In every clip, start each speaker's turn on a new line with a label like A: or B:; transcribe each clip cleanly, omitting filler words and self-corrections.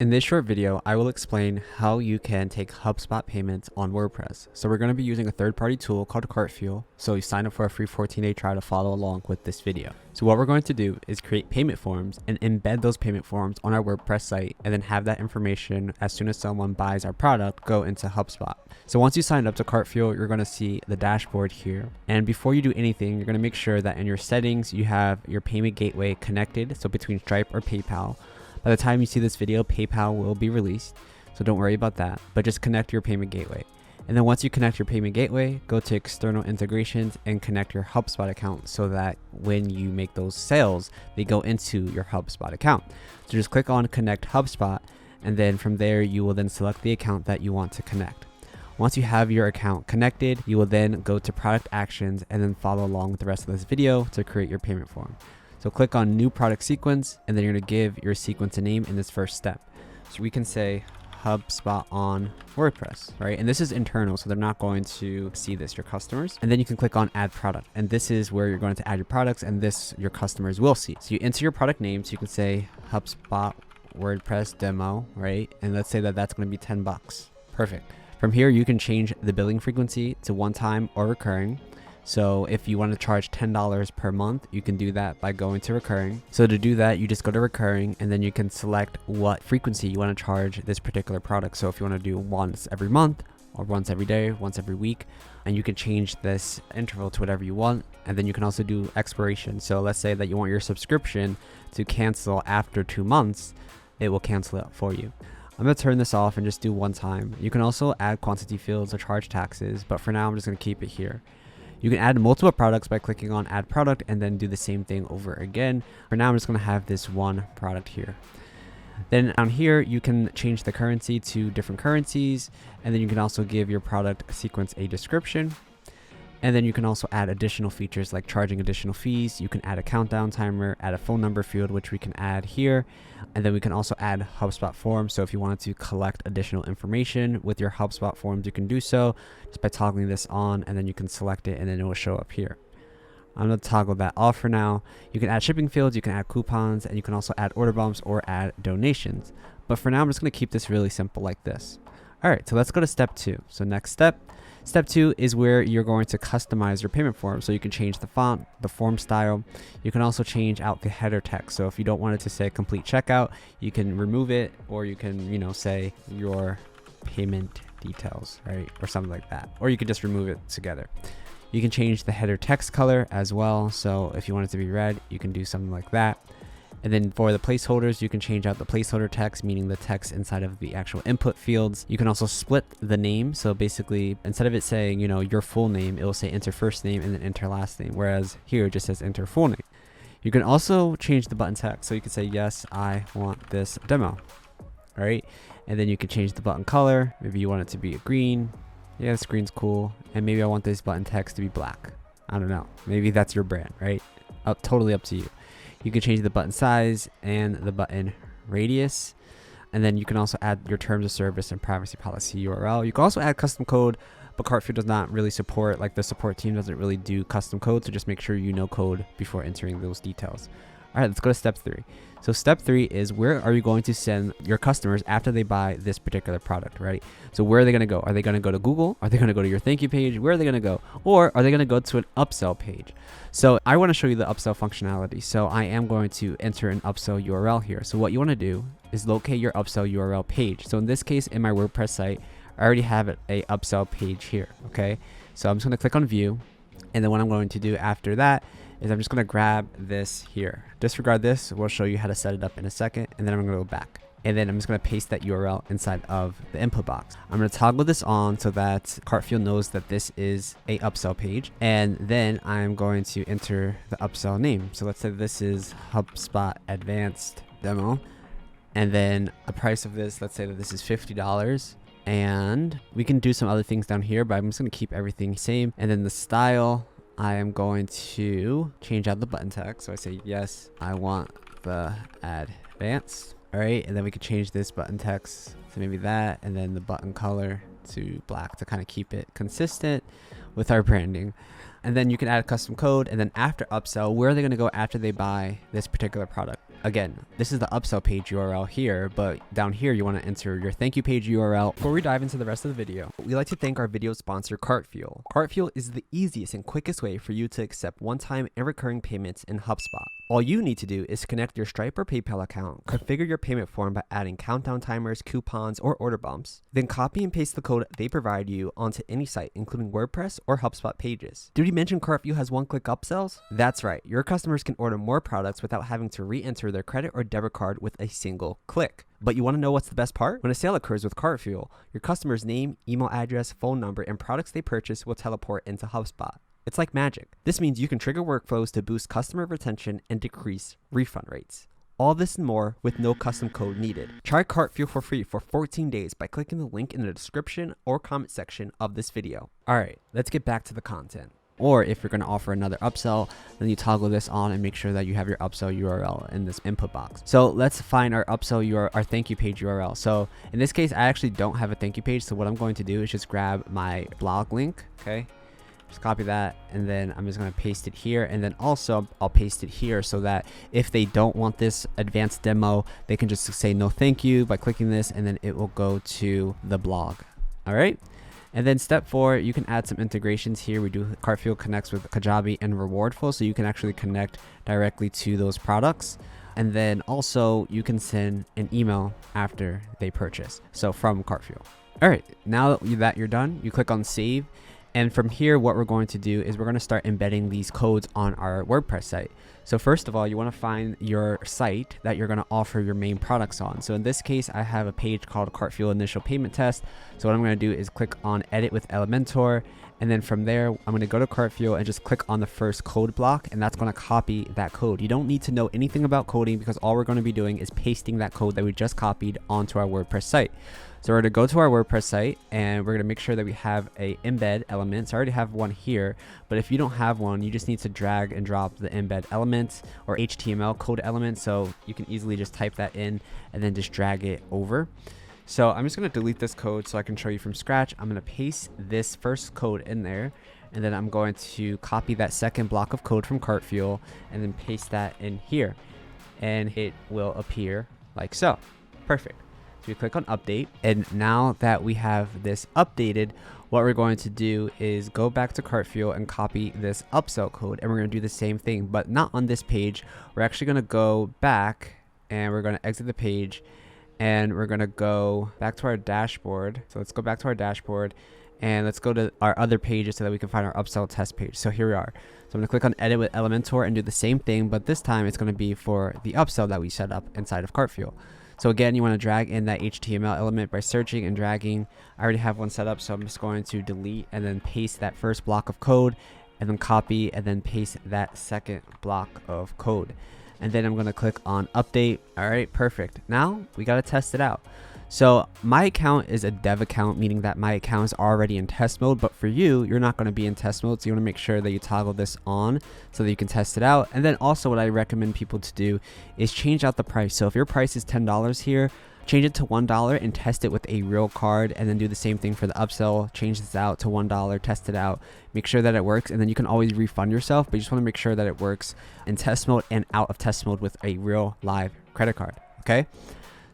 A: In this short video, I will explain how you can take HubSpot payments on WordPress. So we're going to be using a third-party tool called Cartfuel. So you sign up for a free 14-day trial to follow along with this video. So what we're going to do is create payment forms and embed those payment forms on our WordPress site, and then have that information as soon as someone buys our product go into HubSpot. So once you sign up to Cartfuel, you're going to see the dashboard here. And before you do anything, you're going to make sure that in your settings, you have your payment gateway connected. So between Stripe or PayPal. By the time you see this video, PayPal will be released, so don't worry about that, but just connect your payment gateway. And then once you connect your payment gateway, go to external integrations and connect your HubSpot account so that when you make those sales, they go into your HubSpot account. So just click on Connect HubSpot, and then from there, you will then select the account that you want to connect. Once you have your account connected, you will then go to Product Actions and then follow along with the rest of this video to create your payment form. So click on New Product Sequence, and then you're going to give your sequence a name in this first step. So we can say HubSpot on WordPress, right? And this is internal, so they're not going to see this, your customers. And then you can click on Add Product, and this is where you're going to add your products, and this your customers will see. So you enter your product name, so you can say HubSpot WordPress demo, right? And let's say that that's going to be 10 bucks. Perfect. From here, you can change the billing frequency to one-time or recurring. So if you want to charge $10 per month, you can do that by going to recurring. So to do that, you just go to recurring, and then you can select what frequency you want to charge this particular product. So if you want to do once every month, or once every day, once every week, and you can change this interval to whatever you want. And then you can also do expiration. So let's say that you want your subscription to cancel after 2 months, it will cancel it for you. I'm going to turn this off and just do one time. You can also add quantity fields or charge taxes, but for now, I'm just going to keep it here. You can add multiple products by clicking on Add Product and then do the same thing over again. For now, I'm just going to have this one product here. Then down here, you can change the currency to different currencies, and then you can also give your product sequence a description. And then you can also add additional features like charging additional fees. You can add a countdown timer, add a phone number field, which we can add here. And then we can also add HubSpot forms. So if you wanted to collect additional information with your HubSpot forms, you can do so just by toggling this on, and then you can select it and then it will show up here. I'm going to toggle that off for now. You can add shipping fields, you can add coupons, and you can also add order bumps or add donations. But for now, I'm just going to keep this really simple like this. All right, so let's go to step 2. So next step. Step 2 is where you're going to customize your payment form. So you can change the font, the form style. You can also change out the header text. So if you don't want it to say complete checkout, you can remove it, or you can, say your payment details, right? Or something like that. Or you could just remove it together. You can change the header text color as well. So if you want it to be red, you can do something like that. And then for the placeholders, you can change out the placeholder text, meaning the text inside of the actual input fields. You can also split the name. So basically, instead of it saying, your full name, it will say enter first name and then enter last name. Whereas here it just says enter full name. You can also change the button text. So you can say, yes, I want this demo. All right. And then you can change the button color. Maybe you want it to be a green. Yeah, this green's cool. And maybe I want this button text to be black. I don't know. Maybe that's your brand, right? Totally up to you. You can change the button size and the button radius. And then you can also add your terms of service and privacy policy URL. You can also add custom code, but Cartfuel does not really support, the support team doesn't really do custom code. So just make sure you know code before entering those details. All right, let's go to step 3. So step 3 is where are you going to send your customers after they buy this particular product, right? So where are they going to go? Are they going to go to Google? Are they going to go to your thank you page? Where are they going to go? Or are they going to go to an upsell page? So I want to show you the upsell functionality. So I am going to enter an upsell URL here. So what you want to do is locate your upsell URL page. So in this case, in my WordPress site, I already have a upsell page here, okay? So I'm just going to click on view. And then what I'm going to do after that is I'm just going to grab this here. Disregard this. We'll show you how to set it up in a second. And then I'm going to go back. And then I'm just going to paste that URL inside of the input box. I'm going to toggle this on so that Cartfuel knows that this is a upsell page. And then I'm going to enter the upsell name. So let's say this is HubSpot Advanced Demo. And then the price of this, let's say that this is $50. And we can do some other things down here, but I'm just going to keep everything same. And then the style, I am going to change out the button text. So I say, yes, I want the advanced. All right. And then we could change this button text to maybe that. And then the button color to black to kind of keep it consistent with our branding. And then you can add a custom code. And then after upsell, where are they going to go after they buy this particular product? Again, this is the upsell page URL here, but down here you want to enter your thank you page URL. Before we dive into the rest of the video, we like to thank our video sponsor Cartfuel. Cartfuel is the easiest and quickest way for you to accept one-time and recurring payments in HubSpot. All you need to do is connect your Stripe or PayPal account, configure your payment form by adding countdown timers, coupons, or order bumps, then copy and paste the code they provide you onto any site, including WordPress or HubSpot pages. Did we mention Cartfuel has one-click upsells? That's right, your customers can order more products without having to re-enter their credit or debit card with a single click. But you want to know what's the best part? When a sale occurs with Cartfuel, your customer's name, email address, phone number, and products they purchase will teleport into HubSpot. It's like magic. This means you can trigger workflows to boost customer retention and decrease refund rates. All this and more with no custom code needed. Try Cartfuel for free for 14 days by clicking the link in the description or comment section of this video. All right, let's get back to the content. Or if you're going to offer another upsell, then you toggle this on and make sure that you have your upsell URL in this input box. So let's find our upsell URL, our thank you page URL. So in this case, I actually don't have a thank you page. So what I'm going to do is just grab my blog link. Okay. Just copy that, and then I'm just going to paste it here, and then also I'll paste it here so that if they don't want this advanced demo, they can just say no thank you by clicking this, and then it will go to the blog. All right. And then step 4, you can add some integrations here. We do Cartfuel connects with Kajabi and Rewardful, so you can actually connect directly to those products. And then also you can send an email after they purchase. So from Cartfuel. All right, now that you're done, you click on save. And from here, what we're going to do is we're going to start embedding these codes on our WordPress site. So first of all, you want to find your site that you're going to offer your main products on. So in this case, I have a page called Cartfuel Initial Payment Test. So what I'm going to do is click on Edit with Elementor. And then from there, I'm going to go to Cartfuel and just click on the first code block, and that's going to copy that code. You don't need to know anything about coding because all we're going to be doing is pasting that code that we just copied onto our WordPress site. So we're going to go to our WordPress site, and we're going to make sure that we have a embed element. So I already have one here, but if you don't have one, you just need to drag and drop the embed element or HTML code element. So you can easily just type that in and then just drag it over. So I'm just going to delete this code so I can show you from scratch. I'm going to paste this first code in there, and then I'm going to copy that second block of code from Cartfuel and then paste that in here, and it will appear like so. Perfect. So you click on update, and now that we have this updated, what we're going to do is go back to Cartfuel and copy this upsell code, and we're going to do the same thing, but not on this page. We're actually going to go back, and we're going to exit the page, and we're going to go back to our dashboard. So let's go back to our dashboard, and let's go to our other pages so that we can find our upsell test page. So here we are. So I'm going to click on Edit with Elementor and do the same thing, but this time it's going to be for the upsell that we set up inside of Cartfuel. So again, you want to drag in that HTML element by searching and dragging. I already have one set up, so I'm just going to delete and then paste that first block of code, and then copy and then paste that second block of code. And then I'm going to click on update. All right, perfect. Now we got to test it out. So my account is a dev account, meaning that my account is already in test mode, but for you, you're not going to be in test mode. So you want to make sure that you toggle this on so that you can test it out. And then also what I recommend people to do is change out the price. So if your price is $10 here, change it to $1 and test it with a real card, and then do the same thing for the upsell. Change this out to $1, test it out, make sure that it works, and then you can always refund yourself, but you just want to make sure that it works in test mode and out of test mode with a real live credit card. Okay.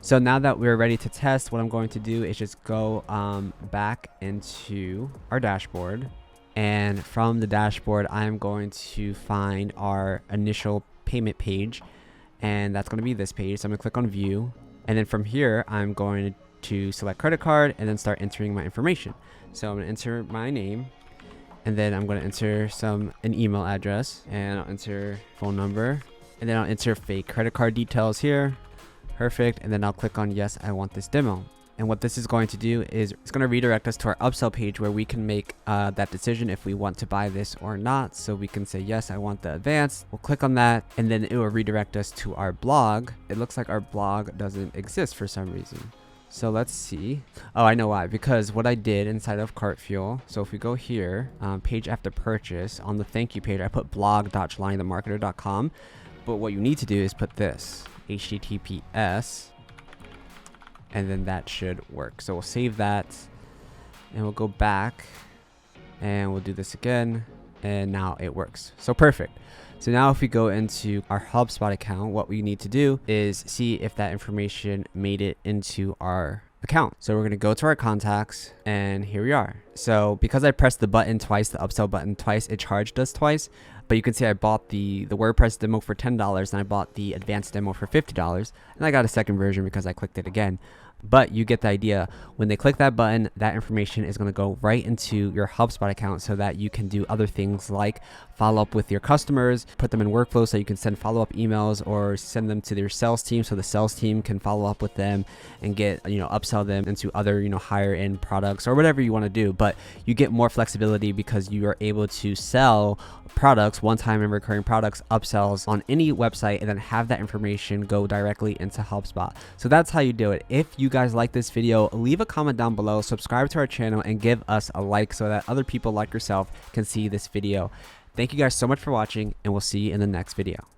A: So now that we're ready to test, what I'm going to do is just go back into our dashboard. And from the dashboard, I'm going to find our initial payment page. And that's going to be this page. So I'm going to click on View. And then from here, I'm going to select credit card and then start entering my information. So I'm going to enter my name. And then I'm going to enter an email address. And I'll enter phone number. And then I'll enter fake credit card details here. Perfect. And then I'll click on yes, I want this demo. And what this is going to do is it's going to redirect us to our upsell page where we can make that decision if we want to buy this or not. So we can say, yes, I want the advanced. We'll click on that, and then it will redirect us to our blog. It looks like our blog doesn't exist for some reason. So let's see. Oh, I know why. Because what I did inside of Cartfuel. So if we go here, page after purchase, on the thank you page, I put blog.jelanithemarketer.com. But what you need to do is put this, HTTPS, and then that should work. So we'll save that, and we'll go back, and we'll do this again, and now it works. So perfect. So now if we go into our HubSpot account, what we need to do is see if that information made it into our account. So we're going to go to our contacts, and here we are. So because I pressed the button twice, the upsell button twice, it charged us twice. But you can see I bought the WordPress demo for $10, and I bought the advanced demo for $50, and I got a second version because I clicked it again. But you get the idea. When they click that button, that information is going to go right into your HubSpot account so that you can do other things like follow up with your customers, put them in workflow so you can send follow-up emails or send them to their sales team so the sales team can follow up with them and get, upsell them into other, higher end products or whatever you want to do. But you get more flexibility because you are able to sell products, one-time and recurring products, upsells on any website, and then have that information go directly into HubSpot. So that's how you do it. If you guys like this video, leave a comment down below, subscribe to our channel, and give us a like so that other people like yourself can see this video. Thank you guys so much for watching, and we'll see you in the next video.